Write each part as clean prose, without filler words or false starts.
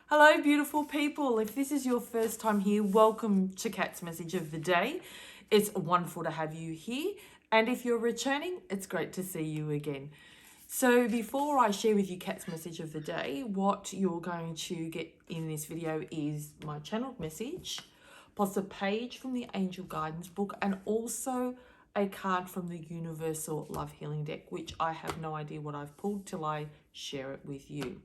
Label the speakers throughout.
Speaker 1: Hello, beautiful people. If this is your first time here, welcome to Kat's Message of the Day. It's wonderful to have you here. And if you're returning, it's great to see you again. So before I share with you Kat's Message of the Day, what you're going to get in this video is my channeled message, plus a page from the Angel Guidance book, and also a card from the Universal Love Healing deck, which I have no idea what I've pulled till I share it with you.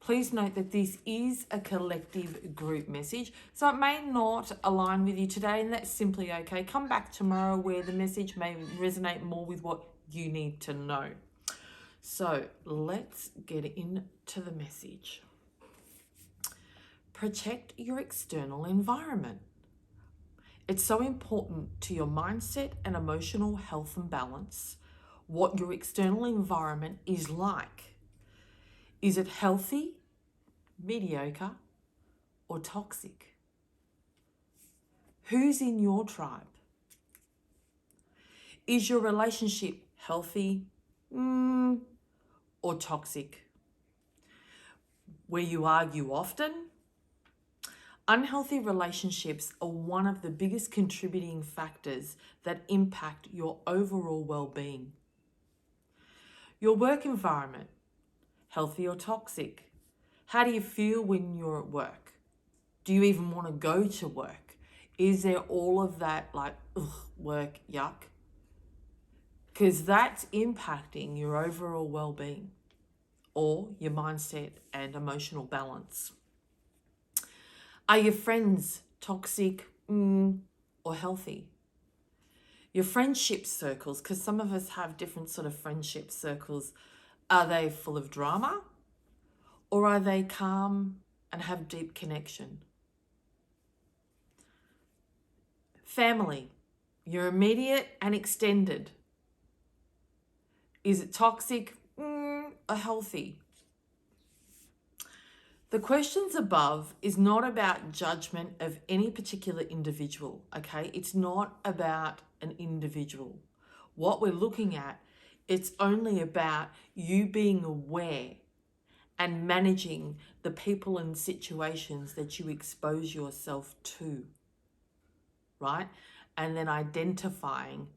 Speaker 1: Please note that this is a collective group message, so it may not align with you today, and that's simply okay. Come back tomorrow where the message may resonate more with what you need to know. So let's get into the message. Protect your external environment. It's so important to your mindset and emotional health and balance what your external environment is like. Is it healthy, mediocre, or toxic? Who's in your tribe? Is your relationship healthy or toxic? Where you argue often? Unhealthy relationships are one of the biggest contributing factors that impact your overall well-being. Your work environment, healthy or toxic? How do you feel when you're at work? Do you even want to go to work? Is there all of that like, work, yuck? Because that's impacting your overall well-being or your mindset and emotional balance. Are your friends toxic or healthy? Your friendship circles, because some of us have different sort of friendship circles, are they full of drama or are they calm and have deep connection? Family, your immediate and extended. Is it toxic or healthy? The questions above is not about judgment of any particular individual, okay? It's not about an individual. What we're looking at, it's only about you being aware and managing the people and situations that you expose yourself to, right? And then identifying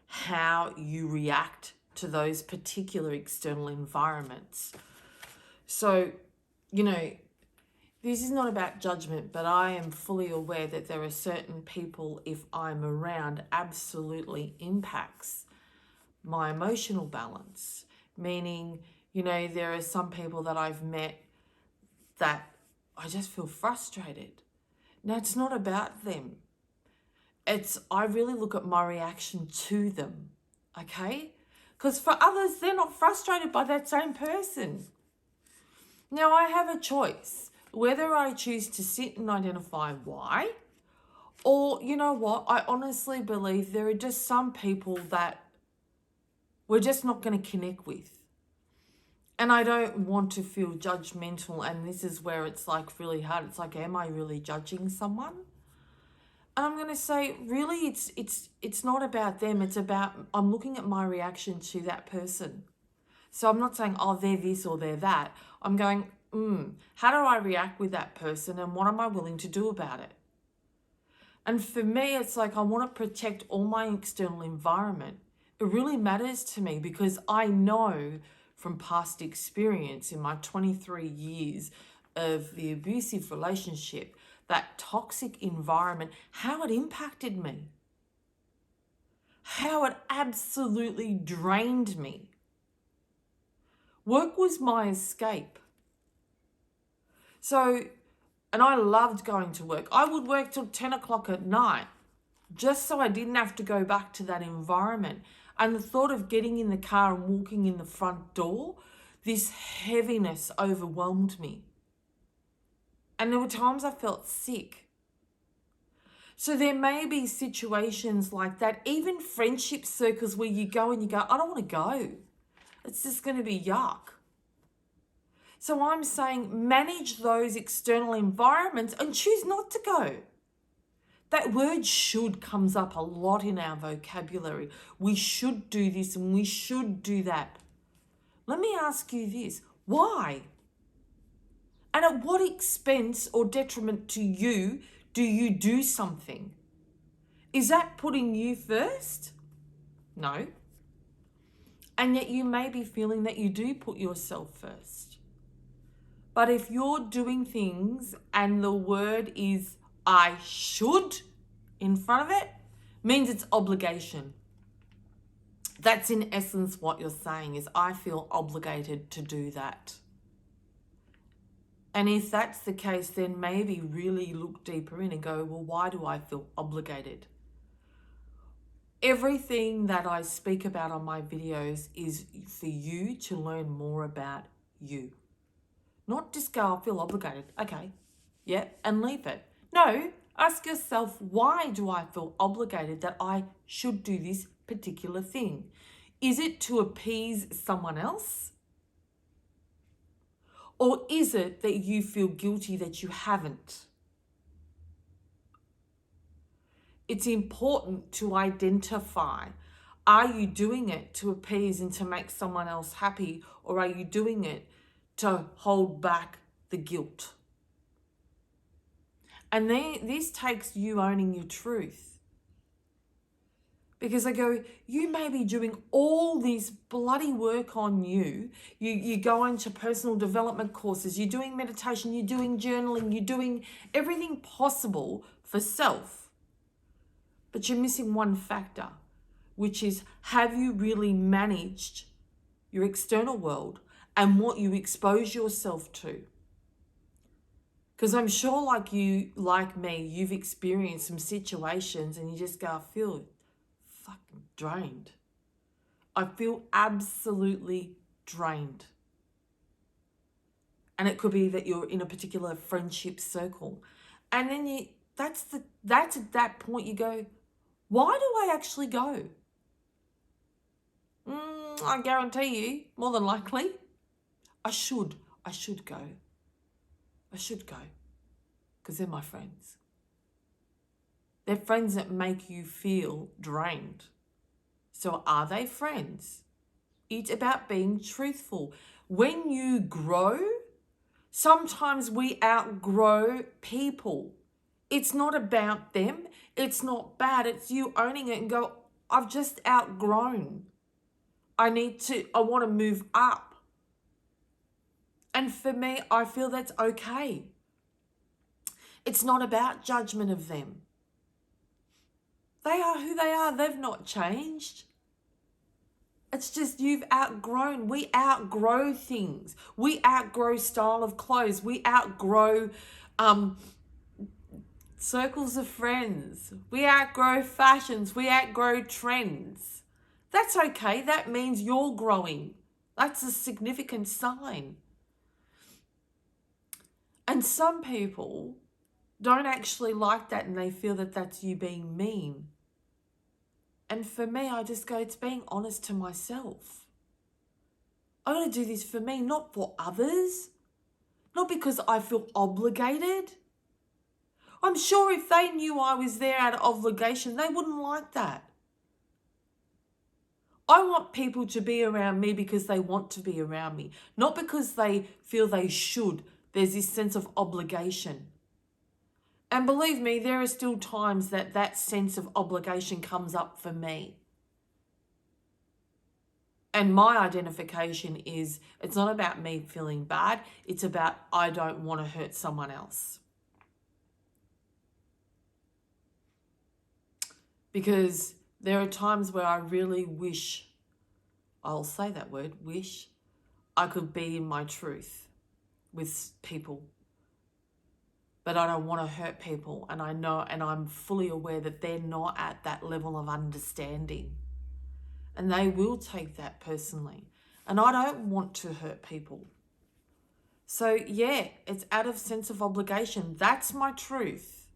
Speaker 1: how you react to those particular external environments. So, this is not about judgment, but I am fully aware that there are certain people, if I'm around, absolutely impacts my emotional balance. Meaning, there are some people that I've met that I just feel frustrated. Now, it's not about them. I really look at my reaction to them, okay? Because for others, they're not frustrated by that same person. Now, I have a choice whether I choose to sit and identify why, or you know what, I honestly believe there are just some people that we're just not going to connect with. And I don't want to feel judgmental, and this is where it's like really hard. It's like, am I really judging someone? And I'm going to say, really, it's not about them. It's about, I'm looking at my reaction to that person. So I'm not saying, oh, they're this or they're that. I'm going, how do I react with that person and what am I willing to do about it? And for me, it's like I want to protect all my external environment. It really matters to me because I know from past experience in my 23 years of the abusive relationship, that toxic environment, how it impacted me, how it absolutely drained me. Work was my escape. So, and I loved going to work. I would work till 10 o'clock at night just so I didn't have to go back to that environment. And the thought of getting in the car and walking in the front door, this heaviness overwhelmed me. And there were times I felt sick. So there may be situations like that, even friendship circles where you go and you go, I don't want to go. It's just going to be yuck. So I'm saying manage those external environments and choose not to go. That word should comes up a lot in our vocabulary. We should do this and we should do that. Let me ask you this. Why? And at what expense or detriment to you do you do something? Is that putting you first? No. And yet you may be feeling that you do put yourself first. But if you're doing things and the word is I should in front of it, means it's obligation. That's in essence what you're saying is I feel obligated to do that. And if that's the case, then maybe really look deeper in and go, well, why do I feel obligated? Everything that I speak about on my videos is for you to learn more about you. Not just go, I feel obligated. Okay, yeah, and leave it. No, ask yourself, why do I feel obligated that I should do this particular thing? Is it to appease someone else? Or is it that you feel guilty that you haven't? It's important to identify, are you doing it to appease and to make someone else happy, or are you doing it to hold back the guilt? And then this takes you owning your truth. Because I go, you may be doing all this bloody work on you. You go into personal development courses, you're doing meditation, you're doing journaling, you're doing everything possible for self. But you're missing one factor, which is, have you really managed your external world and what you expose yourself to? Because I'm sure like you, like me, you've experienced some situations and you just go, I feel fucking drained. I feel absolutely drained. And it could be that you're in a particular friendship circle. And then that's at that point you go, why do I actually go? I guarantee you, more than likely, I should go. I should go. Because they're my friends. They're friends that make you feel drained. So are they friends? It's about being truthful. When you grow, sometimes we outgrow people. It's not about them. It's not bad. It's you owning it and go, I've just outgrown. I want to move up. And for me, I feel that's okay. It's not about judgment of them. They are who they are. They've not changed. It's just you've outgrown. We outgrow things. We outgrow style of clothes. We outgrow circles of friends. We outgrow fashions. We outgrow trends. That's okay. That means you're growing. That's a significant sign. And some people don't actually like that and they feel that that's you being mean. And for me, I just go, it's being honest to myself. I want to do this for me, not for others. Not because I feel obligated. I'm sure if they knew I was there out of obligation, they wouldn't like that. I want people to be around me because they want to be around me, not because they feel they should. There's this sense of obligation. And believe me, there are still times that sense of obligation comes up for me. And my identification is, it's not about me feeling bad. It's about I don't want to hurt someone else. Because there are times where I really wish, I'll say that word, wish, I could be in my truth with people. But I don't want to hurt people, and I know, and I'm fully aware that they're not at that level of understanding. And they will take that personally. And I don't want to hurt people. So yeah, it's out of sense of obligation. That's my truth.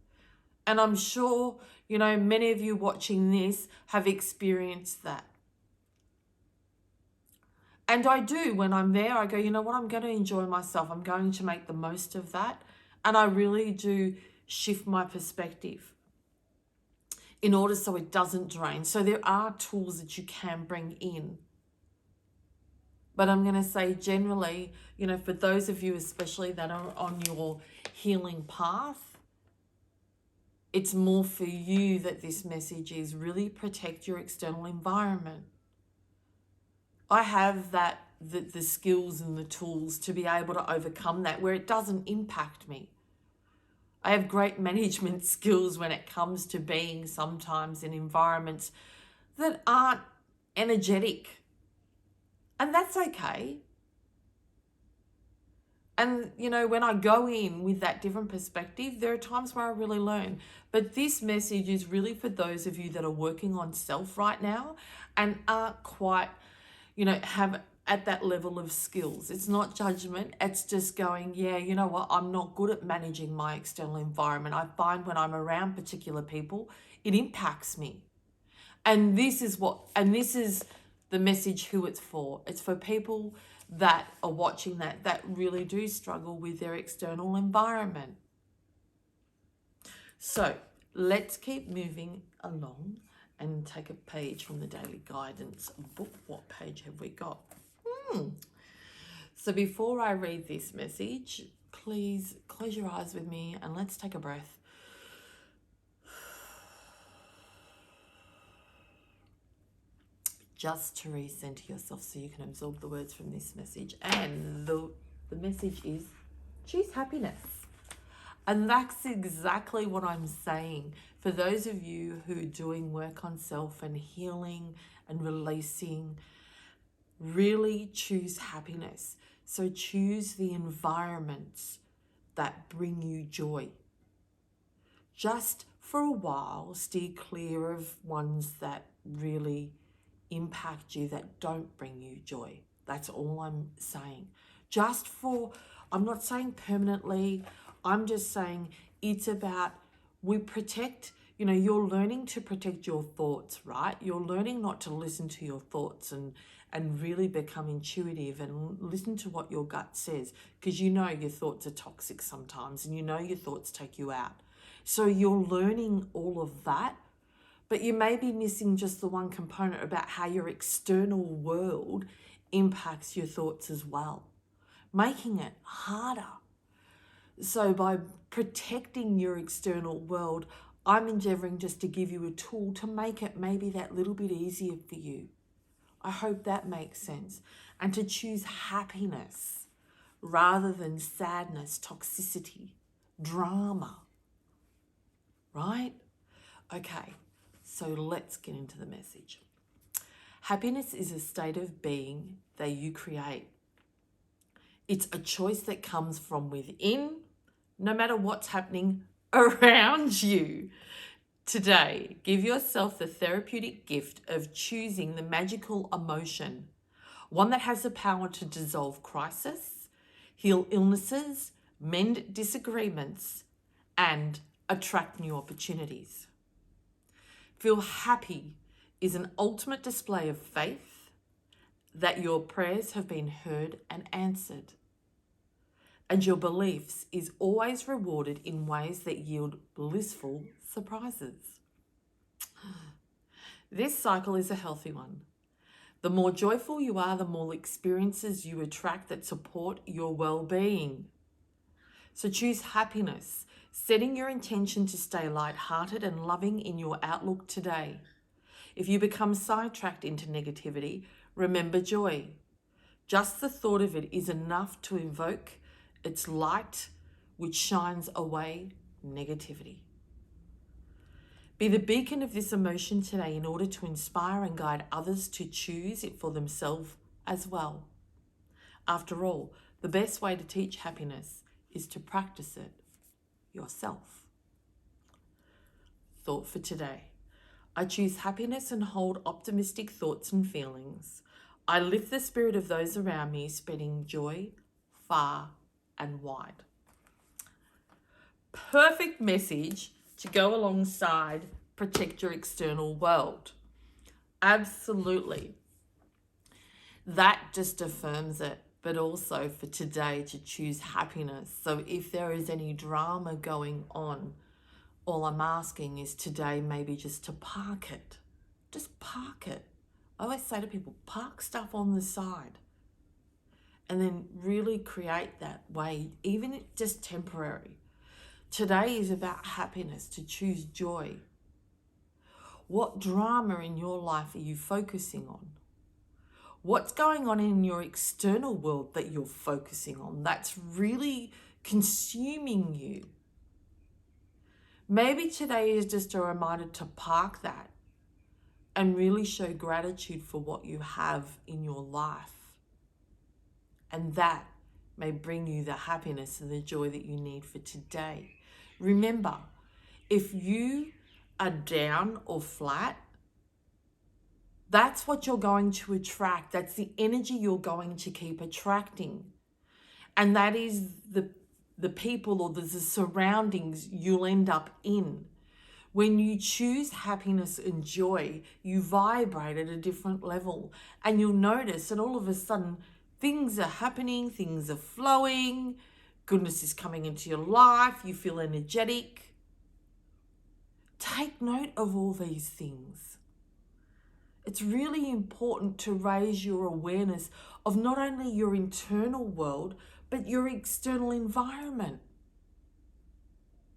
Speaker 1: And I'm sure, many of you watching this have experienced that. And I do, when I'm there, I go, you know what, I'm going to enjoy myself. I'm going to make the most of that. And I really do shift my perspective in order so it doesn't drain. So there are tools that you can bring in. But I'm going to say generally, for those of you especially that are on your healing path, it's more for you that this message is really protect your external environment. I have the skills and the tools to be able to overcome that where it doesn't impact me. I have great management skills when it comes to being sometimes in environments that aren't energetic. And that's okay. And, when I go in with that different perspective, there are times where I really learn. But this message is really for those of you that are working on self right now and aren't quite, have at that level of skills. It's not judgment. It's just going, yeah, you know what? I'm not good at managing my external environment. I find when I'm around particular people, it impacts me. And this is the message who it's for. It's for people that are watching that really do struggle with their external environment. So let's keep moving along and take a page from the Daily Guidance book. What page have we got? So before I read this message, please close your eyes with me and let's take a breath. Just to recenter yourself so you can absorb the words from this message. And the message is choose happiness. And that's exactly what I'm saying. For those of you who are doing work on self and healing and releasing, really choose happiness. So choose the environments that bring you joy. Just for a while, steer clear of ones that really impact you, that don't bring you joy. That's all I'm saying. I'm not saying permanently, I'm just saying it's about, we protect, you're learning to protect your thoughts, right? You're learning not to listen to your thoughts and really become intuitive and listen to what your gut says, because your thoughts are toxic sometimes and your thoughts take you out. So you're learning all of that. But you may be missing just the one component about how your external world impacts your thoughts as well, making it harder. So by protecting your external world, I'm endeavoring just to give you a tool to make it maybe that little bit easier for you. I hope that makes sense. And to choose happiness rather than sadness, toxicity, drama, right? Okay. So let's get into the message. Happiness is a state of being that you create. It's a choice that comes from within, no matter what's happening around you. Today, give yourself the therapeutic gift of choosing the magical emotion, one that has the power to dissolve crisis, heal illnesses, mend disagreements, and attract new opportunities. Feel happy is an ultimate display of faith that your prayers have been heard and answered. And your beliefs is always rewarded in ways that yield blissful surprises. This cycle is a healthy one. The more joyful you are, the more experiences you attract that support your well-being. So choose happiness, setting your intention to stay light-hearted and loving in your outlook today. If you become sidetracked into negativity, remember joy. Just the thought of it is enough to evoke its light, which shines away negativity. Be the beacon of this emotion today in order to inspire and guide others to choose it for themselves as well. After all, the best way to teach happiness is to practice it yourself. Thought for today. I choose happiness and hold optimistic thoughts and feelings. I lift the spirit of those around me, spreading joy far and wide. Perfect message to go alongside protect your external world. Absolutely. That just affirms it, but also for today to choose happiness. So if there is any drama going on, all I'm asking is today maybe just to park it. Just park it. I always say to people, park stuff on the side. and then really create that way, even if just temporary. Today is about happiness, to choose joy. What drama in your life are you focusing on? What's going on in your external world that you're focusing on that's really consuming you? Maybe today is just a reminder to park that and really show gratitude for what you have in your life. And that may bring you the happiness and the joy that you need for today. Remember, if you are down or flat, that's what you're going to attract. That's the energy you're going to keep attracting. And that is the people or the surroundings you'll end up in. When you choose happiness and joy, you vibrate at a different level. And you'll notice that all of a sudden, things are happening, things are flowing, goodness is coming into your life, you feel energetic. Take note of all these things. It's really important to raise your awareness of not only your internal world, but your external environment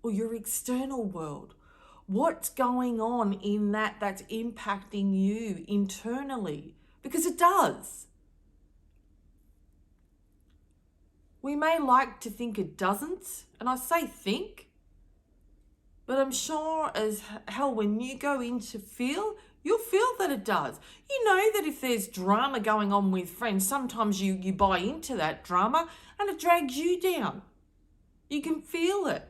Speaker 1: or your external world. What's going on in that that's impacting you internally? Because it does. We may like to think it doesn't, and I say think, but I'm sure as hell when you go into feel, you'll feel that it does. You know that if there's drama going on with friends, sometimes you buy into that drama and it drags you down. You can feel it.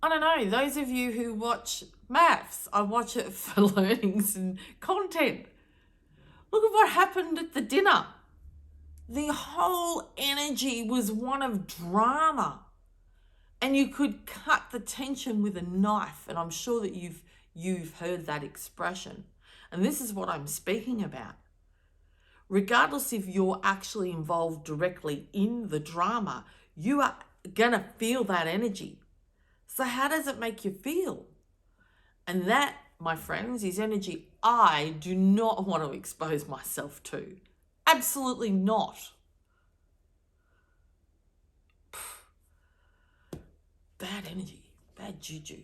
Speaker 1: I don't know, those of you who watch maths, I watch it for learnings and content. Look at what happened at the dinner. The whole energy was one of drama. And you could cut the tension with a knife. And I'm sure that you've heard that expression. And this is what I'm speaking about. Regardless if you're actually involved directly in the drama, you are going to feel that energy. So how does it make you feel? And that, my friends, is energy I do not want to expose myself to. Absolutely not. Bad energy, bad juju.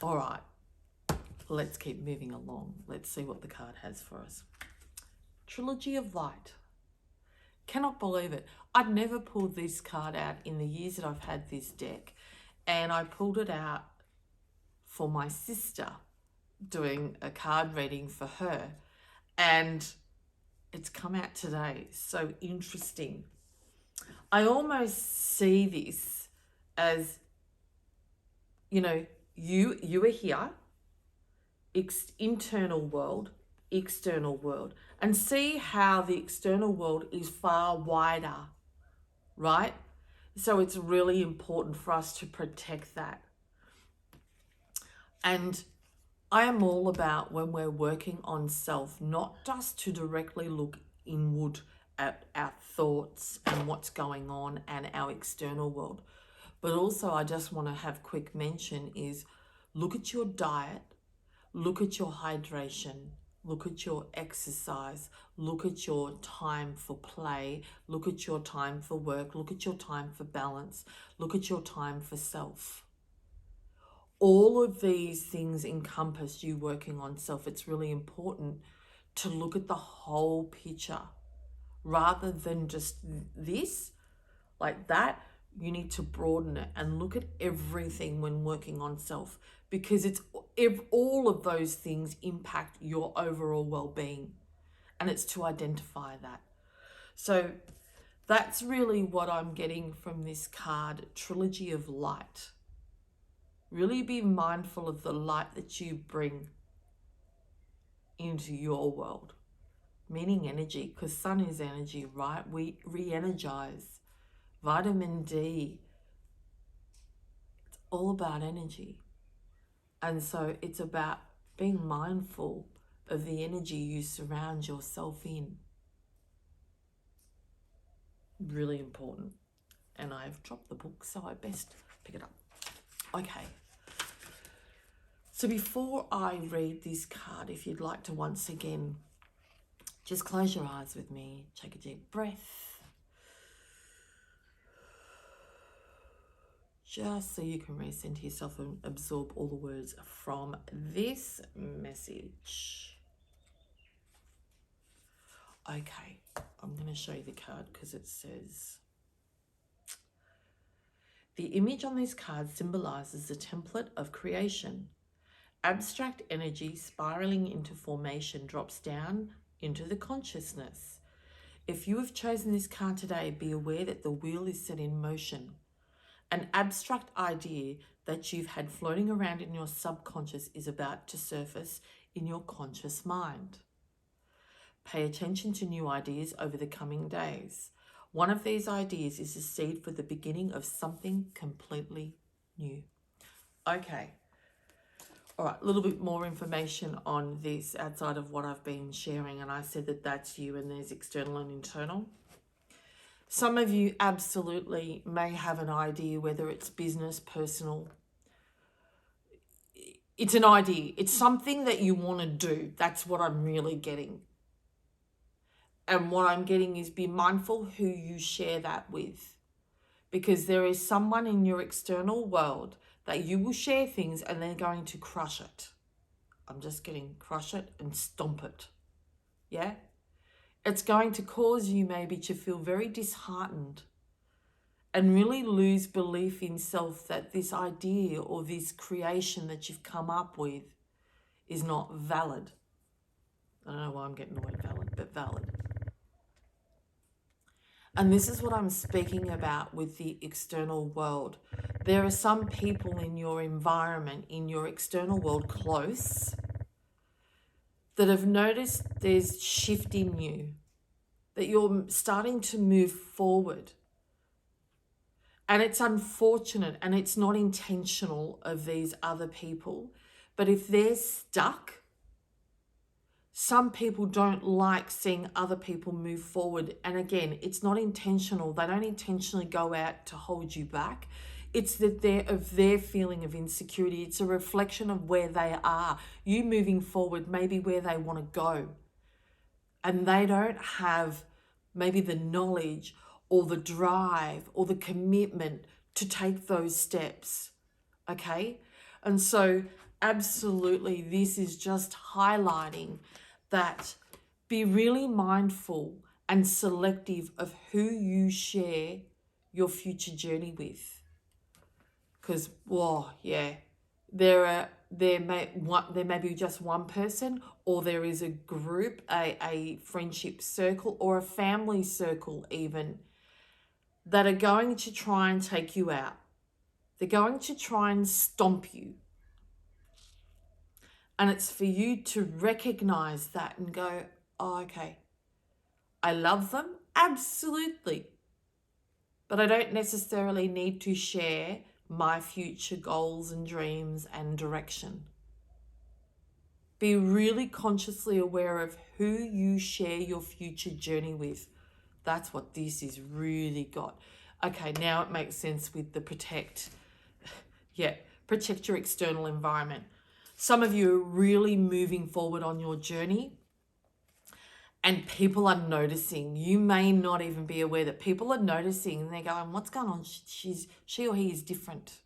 Speaker 1: All right, let's keep moving along. Let's see what the card has for us. Trilogy of Light. Cannot believe it. I'd never pulled this card out in the years that I've had this deck. And I pulled it out for my sister, doing a card reading for her. And it's come out today. So interesting. I almost see this as, you know, you are here, internal world, external world, and see how the external world is far wider, right? So it's really important for us to protect that. And I am all about when we're working on self, not just to directly look inward at our thoughts and what's going on and our external world, but also I just want to have quick mention is look at your diet, look at your hydration, look at your exercise, look at your time for play, look at your time for work, look at your time for balance, look at your time for self. All of these things encompass you working on self. It's really important to look at the whole picture rather than just this, like that. You need to broaden it and look at everything when working on self, because all of those things impact your overall well-being, and it's to identify that. So that's really what I'm getting from this card, Trilogy of Light. Really be mindful of the light that you bring into your world, meaning energy, because sun is energy, right? We re-energize. Vitamin D, it's all about energy. And so it's about being mindful of the energy you surround yourself in. Really important. And I've dropped the book, so I best pick it up. Okay. So before I read this card, if you'd like to once again Just close your eyes with me. Take a deep breath. Just so you can recenter yourself and absorb all the words from this message. Okay, I'm going to show you the card because it says, the image on this card symbolizes the template of creation. Abstract energy spiraling into formation drops down into the consciousness. If you have chosen this card today, be aware that the wheel is set in motion. An abstract idea that you've had floating around in your subconscious is about to surface in your conscious mind. Pay attention to new ideas over the coming days. One of these ideas is the seed for the beginning of something completely new. Okay. All right, a little bit more information on this outside of what I've been sharing. And I said that that's you, and there's external and internal. Some of you absolutely may have an idea, whether it's business, personal. It's an idea. It's something that you want to do. That's what I'm really getting. And what I'm getting is be mindful who you share that with. Because there is someone in your external world that you will share things and they're going to crush it. I'm just getting crush it and stomp it. Yeah? It's going to cause you maybe to feel very disheartened and really lose belief in self that this idea or this creation that you've come up with is not valid. I don't know why I'm getting the word valid, but valid. And this is what I'm speaking about with the external world. There are some people in your environment, in your external world close, that have noticed there's shift in you, that you're starting to move forward. And it's unfortunate and it's not intentional of these other people. But if they're stuck, some people don't like seeing other people move forward. And again, it's not intentional. They don't intentionally go out to hold you back. It's that their feeling of insecurity. It's a reflection of where they are. You moving forward, maybe where they want to go. And they don't have maybe the knowledge or the drive or the commitment to take those steps. Okay? And so absolutely, this is just highlighting that be really mindful and selective of who you share your future journey with. Because, there may be just one person, or there is a group, a friendship circle, or a family circle even, that are going to try and take you out. They're going to try and stomp you. And it's for you to recognize that and go, oh, okay, I love them, absolutely. But I don't necessarily need to share my future goals and dreams and direction. Be really consciously aware of who you share your future journey with. That's what this is really got. Okay, now it makes sense with the protect. Yeah, protect your external environment. Some of you are really moving forward on your journey and people are noticing. You may not even be aware that people are noticing and they're going, what's going on? She or he is different.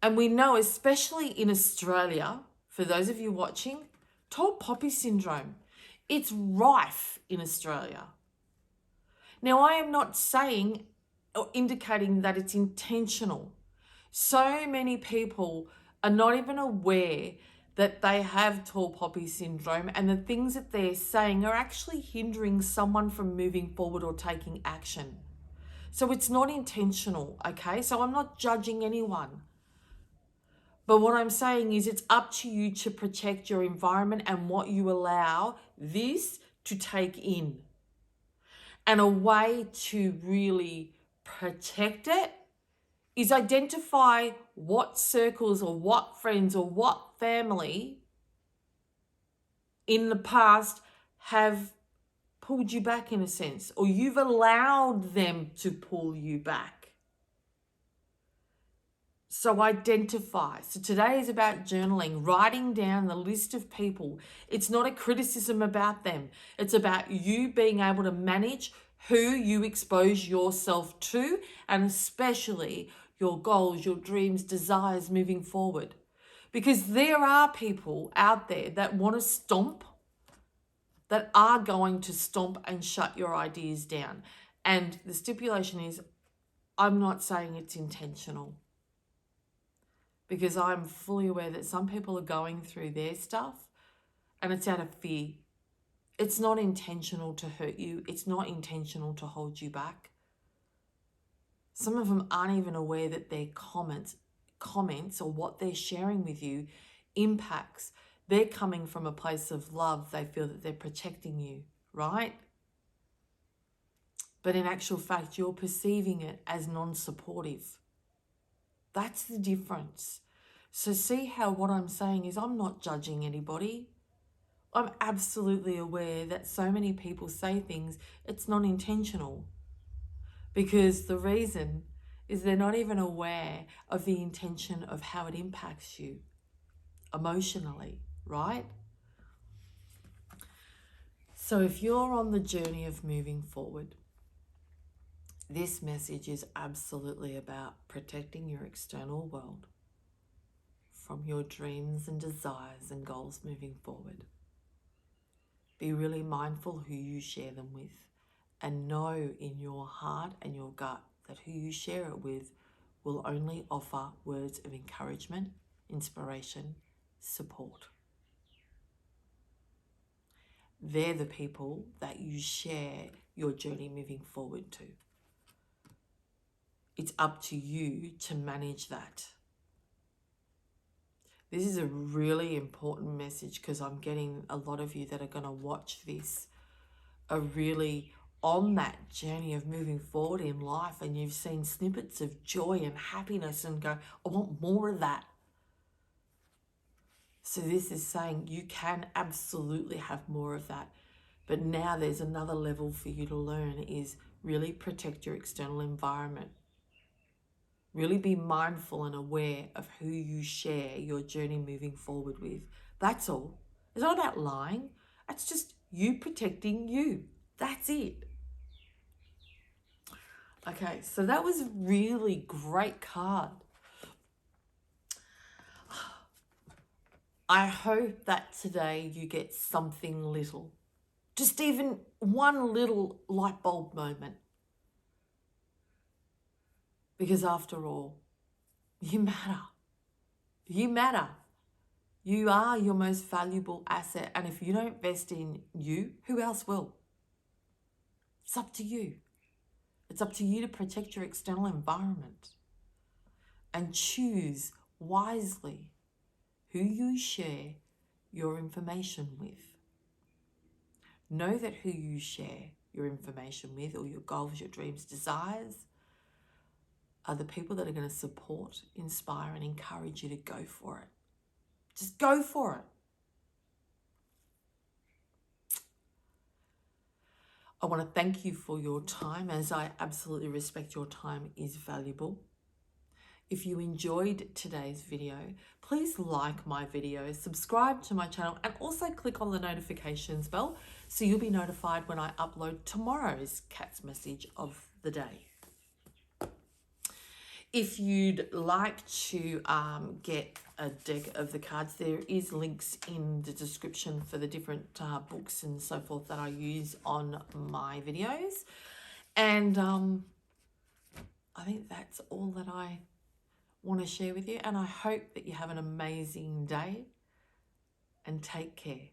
Speaker 1: And we know, especially in Australia, for those of you watching, tall poppy syndrome, it's rife in Australia. Now, I am not saying or indicating that it's intentional. So many people are not even aware that they have tall poppy syndrome, and the things that they're saying are actually hindering someone from moving forward or taking action. So it's not intentional, okay? So I'm not judging anyone. But what I'm saying is it's up to you to protect your environment and what you allow this to take in. And a way to really protect it is identify what circles or what friends or what family in the past have pulled you back in a sense, or you've allowed them to pull you back. So identify. So today is about journaling, writing down the list of people. It's not a criticism about them. It's about you being able to manage who you expose yourself to, and especially your goals, your dreams, desires moving forward. Because there are people out there that want to stomp, that are going to stomp and shut your ideas down. And the stipulation is, I'm not saying it's intentional, because I'm fully aware that some people are going through their stuff and it's out of fear. It's not intentional to hurt you. It's not intentional to hold you back. Some of them aren't even aware that their comments or what they're sharing with you impacts. They're coming from a place of love. They feel that they're protecting you, right? But in actual fact, you're perceiving it as non-supportive. That's the difference. So see how what I'm saying is, I'm not judging anybody. I'm absolutely aware that so many people say things, it's not intentional. Because the reason is they're not even aware of the intention of how it impacts you emotionally, right? So if you're on the journey of moving forward, this message is absolutely about protecting your external world from your dreams and desires and goals moving forward. Be really mindful who you share them with, and know in your heart and your gut that who you share it with will only offer words of encouragement, inspiration, support. They're the people that you share your journey moving forward to. It's up to you to manage that. This is a really important message, because I'm getting a lot of you that are going to watch this are really on that journey of moving forward in life, and you've seen snippets of joy and happiness and go, I want more of that. So this is saying you can absolutely have more of that. But now there's another level for you to learn, is really protect your external environment. Really be mindful and aware of who you share your journey moving forward with. That's all. It's not about lying. It's just you protecting you. That's it. Okay, so that was a really great card. I hope that today you get something little. Just even one little light bulb moment. Because after all, you matter. You matter. You are your most valuable asset. And if you don't invest in you, who else will? It's up to you. It's up to you to protect your external environment and choose wisely who you share your information with. Know that who you share your information with, or your goals, your dreams, desires, are the people that are going to support, inspire, and encourage you to go for it. Just go for it. I want to thank you for your time, as I absolutely respect your time is valuable. If you enjoyed today's video, please like my video, subscribe to my channel, and also click on the notifications bell so you'll be notified when I upload tomorrow's Cat's Message of the Day. If you'd like to get a deck of the cards, there is links in the description for the different books and so forth that I use on my videos. And I think that's all that I want to share with you. And I hope that you have an amazing day, and take care.